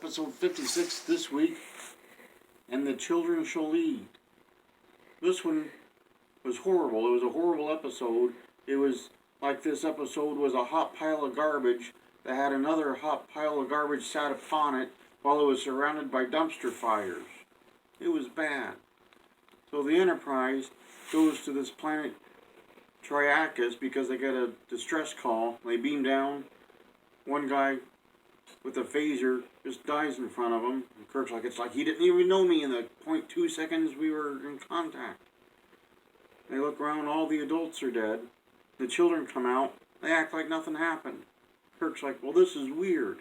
episode 56 this week, and the children shall lead. This one was horrible. It was a horrible episode. It was like this episode was a hot pile of garbage that had another hot pile of garbage sat upon it while it was surrounded by dumpster fires. It was bad. So the Enterprise goes to this planet Triacus because they get a distress call. They beam down. One guy with a phaser just dies in front of him. And Kirk's like, it's like he didn't even know me in the 0.2 seconds we were in contact. They look around, all the adults are dead. The children come out. They act like nothing happened. Kirk's like, well, this is weird.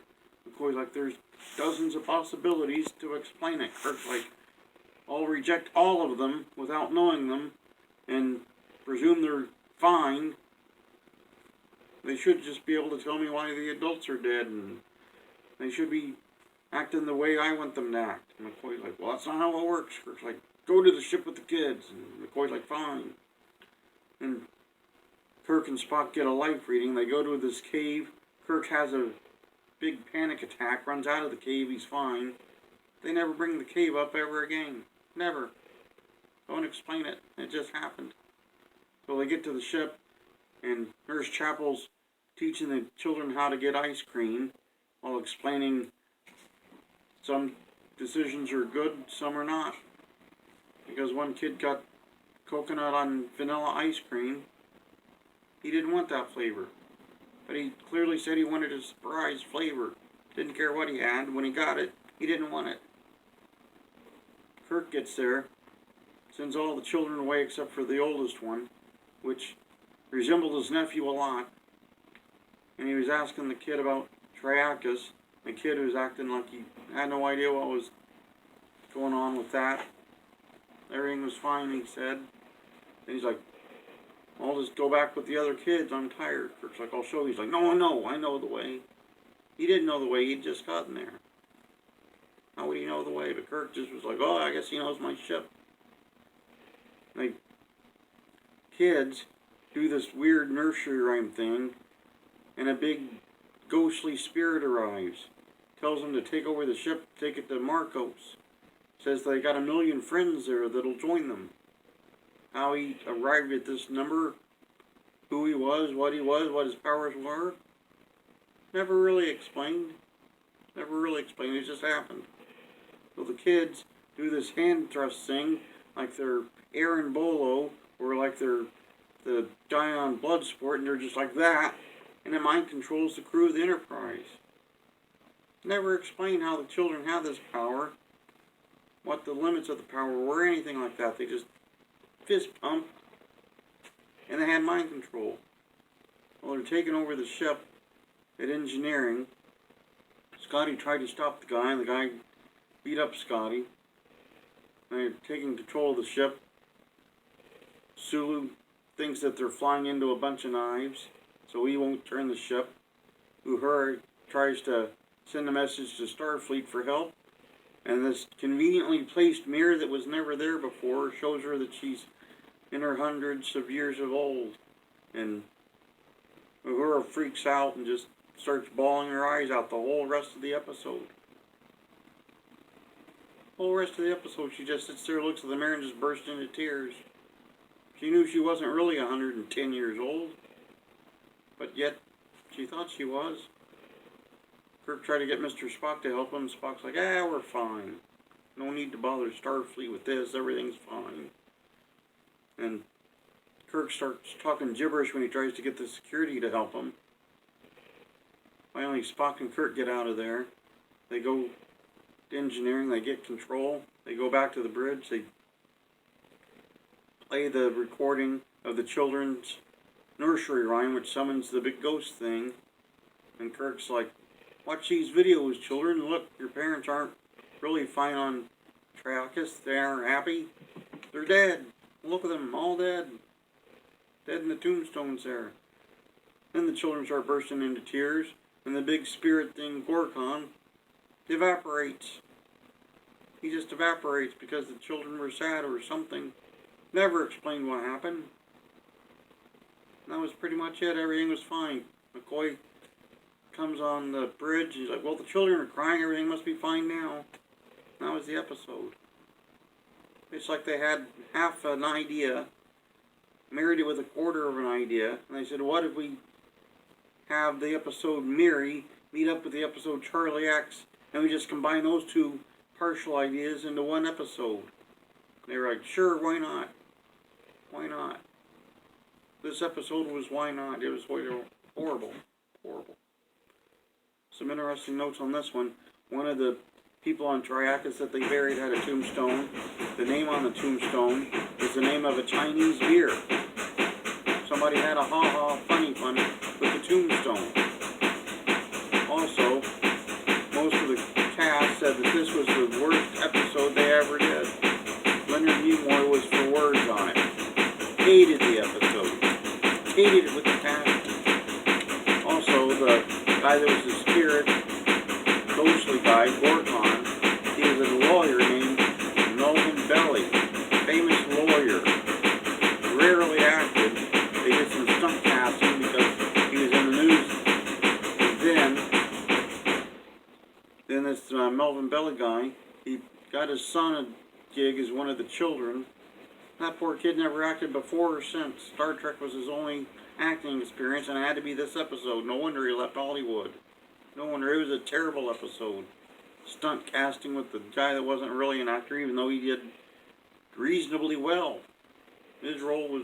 McCoy's like, there's dozens of possibilities to explain it. Kirk's like, I'll reject all of them without knowing them and presume they're fine. They should just be able to tell me why the adults are dead, and they should be acting the way I want them to act. And McCoy's like, well, that's not how it works. Kirk's like, go to the ship with the kids. And McCoy's like, fine. And Kirk and Spock get a life reading. They go to this cave. Kirk has a big panic attack, runs out of the cave. He's fine. They never bring the cave up ever again. Never. Don't explain it. It just happened. So they get to the ship, and Nurse Chapel's teaching the children how to get ice cream while explaining some decisions are good, some are not. Because one kid got coconut on vanilla ice cream. He didn't want that flavor. But he clearly said he wanted a surprise flavor. Didn't care what he had. When he got it, he didn't want it. Kirk gets there, sends all the children away except for the oldest one, which resembled his nephew a lot. And he was asking the kid about Triacus. The kid was acting like he had no idea what was going on with that. Everything was fine, he said. And he's like, I'll just go back with the other kids. I'm tired. Kirk's like, I'll show you. He's like, no, I know the way. He didn't know the way. He'd just gotten there. How would he know the way? But Kirk just was like, oh, I guess he knows my ship. Like, kids do this weird nursery rhyme thing, and a big ghostly spirit arrives. Tells them to take over the ship, take it to Marcos. Says they got 1 million friends there that'll join them. How he arrived at this number, who he was, what his powers were, never really explained. Never really explained, it just happened. So the kids do this hand thrust thing, like they're Aaron Bolo, or like they're the Dion Bloodsport, and they're just like that, and it mind controls the crew of the Enterprise. Never explained how the children have this power, what the limits of the power were, anything like that. They just fist pump, and they had mind control. Well, they're taking over the ship at engineering. Scotty tried to stop the guy, and the guy beat up Scotty. They're taking control of the ship. Sulu thinks that they're flying into a bunch of knives, so he won't turn the ship. Uhura tries to send a message to Starfleet for help, and this conveniently placed mirror that was never there before shows her that she's in her hundreds of years of old. And Uhura freaks out and just starts bawling her eyes out the whole rest of the episode. The whole rest of the episode, she just sits there, looks at the mirror, and just bursts into tears. She knew she wasn't really 110 years old, but yet she thought she was. Kirk tried to get Mr. Spock to help him. Spock's like, we're fine. No need to bother Starfleet with this. Everything's fine. And Kirk starts talking gibberish when he tries to get the security to help him. Finally, Spock and Kirk get out of there. They go to engineering. They get control. They go back to the bridge. They play the recording of the children's nursery rhyme, which summons the big ghost thing. And Kirk's like, watch these videos, children. Look, your parents aren't really fine on Triacus. They aren't happy. They're dead. Look at them, all dead. Dead in the tombstones there. Then the children start bursting into tears, and the big spirit thing, Gorkon, evaporates. He just evaporates because the children were sad or something. Never explained what happened. And that was pretty much it. Everything was fine. McCoy comes on the bridge. He's like, well, the children are crying. Everything must be fine now. That was the episode. It's like they had half an idea, married it with a quarter of an idea, and they said, what if we have the episode Mary meet up with the episode Charlie X, and we just combine those two partial ideas into one episode? And they were like, sure, why not? Why not? This episode was why not. It was horrible. Horrible. Some interesting notes on this one. One of the people on Triacus that they buried had a tombstone. The name on the tombstone is the name of a Chinese beer. Somebody had a ha-ha funny fun with the tombstone. Also, most of the cast said that this was the worst episode they ever did. Leonard Nimoy was for words on it. Hated the episode. Hated it with the passion. Also, the guy that was the spirit, ghostly guy, Gorkon, he was a lawyer named Melvin Belly, famous lawyer, rarely acted. They did some stunt casting because he was in the news. And then this Melvin Belly guy, he got his son a gig as one of the children. That poor kid never acted before or since. Star Trek was his only acting experience, and it had to be this episode. No wonder he left Hollywood. No wonder. It was a terrible episode. Stunt casting with the guy that wasn't really an actor, even though he did reasonably well. His role was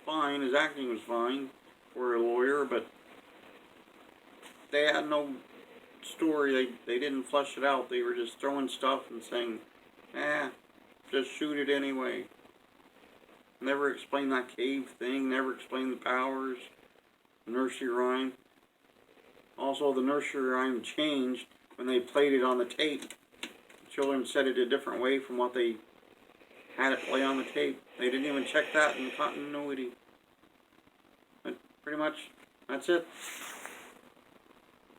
fine. His acting was fine for a lawyer, but they had no story. They didn't flesh it out. They were just throwing stuff and saying, just shoot it anyway. Never explained that cave thing. Never explained the powers. The nursery rhyme. Also, the nursery rhyme changed when they played it on the tape. The children said it a different way from what they had it play on the tape. They didn't even check that in continuity. But pretty much, that's it.